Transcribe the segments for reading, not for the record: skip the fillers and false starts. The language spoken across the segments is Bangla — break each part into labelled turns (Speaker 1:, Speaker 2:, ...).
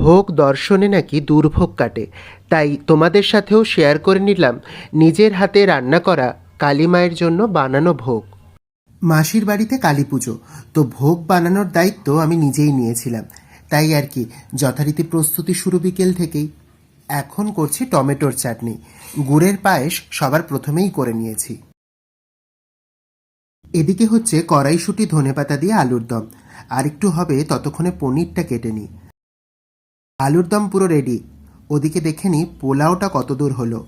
Speaker 1: ভোগ দর্শনে নাকি দুর্ভোগ কাটে, তাই তোমাদের সাথেও শেয়ার করে নিলাম নিজের হাতে রান্না করা কালী মায়ের জন্য বানানো ভোগ। মাসির বাড়িতে কালী পুজো, তো ভোগ বানানোর দায়িত্ব আমি নিজেই নিয়েছিলাম, তাই আর কি যথারীতি প্রস্তুতি শুরু বিকেল থেকেই। এখন করছি টমেটোর চাটনি, গুড়ের পায়েস সবার প্রথমেই করে নিয়েছি। এদিকে হচ্ছে কড়াইশুঁটি ধনেপাতা দিয়ে আলুর দম, আর একটু হবে ততক্ষণে পনিরটা কেটে নিই। আলুর দম পুরো রেডি, ওদিকে দেখে নিই পোলাওটা কত দূর হলো।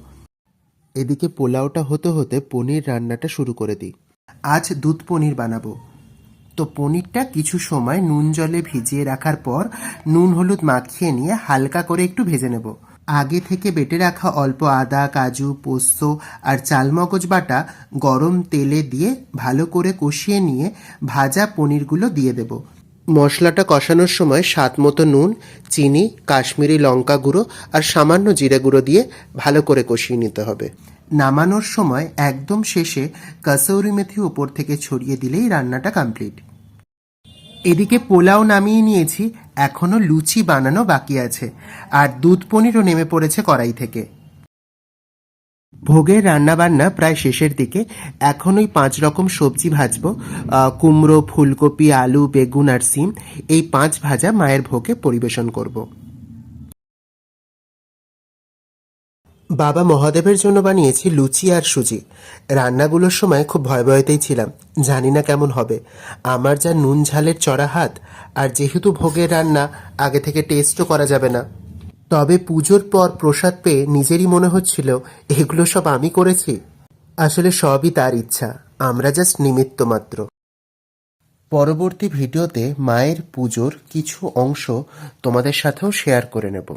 Speaker 1: এদিকে পোলাওটা হতে হতে পনির রান্নাটা শুরু করে দিই। আজ দুধ পনির বানাবো, তো পনিরটা কিছু সময় নুন জলে ভিজিয়ে রাখার পর নুন হলুদ মাখিয়ে নিয়ে হালকা করে একটু ভেজে নেব। আগে থেকে বেটে রাখা অল্প আদা, কাজু, পোস্ত আর চালমগজ বাটা গরম তেলে দিয়ে ভালো করে কষিয়ে নিয়ে ভাজা পনিরগুলো দিয়ে দেব। মশলাটা কষানোর সময় স্বাদ মতো নুন, চিনি, কাশ্মীরি লঙ্কা গুঁড়ো আর সামান্য জিরে গুঁড়ো দিয়ে ভালো করে কষিয়ে নিতে হবে। নামানোর সময় একদম শেষে কাসৌরি মেথি উপর থেকে ছড়িয়ে দিলেই রান্নাটা কমপ্লিট। এদিকে পোলাও নামিয়ে নিয়েছি, এখনো লুচি বানানো বাকি আছে, আর দুধ পনিরও নেমে পড়েছে কড়াই থেকে। ভোগের রান্নাবান্না প্রায় শেষের দিকে। এখন ওই 5 রকম সবজি ভাজবো, কুমড়ো, ফুলকপি, আলু, বেগুন আর সিম। এই 5 ভাজা মায়ের ভোগে পরিবেশন করব। বাবা মহাদেবের জন্য বানিয়েছি লুচি আর সুজি। রান্নাগুলোর সময় খুব ভয়তেই ছিলাম, জানি না কেমন হবে। আমার যা নুন ঝালের চড়া হাত, আর যেহেতু ভোগের রান্না আগে থেকে টেস্টও করা যাবে না, তবে পুজোর পর প্রসাদ পেয়ে নিজেরই মনে হচ্ছিল এগুলো সব আমি করেছি। আসলে সবই তার ইচ্ছা, আমরা জাস্ট নিমিত্ত মাত্র। পরবর্তী ভিডিওতে মায়ের পুজোর কিছু অংশ তোমাদের সাথেও শেয়ার করে নেব।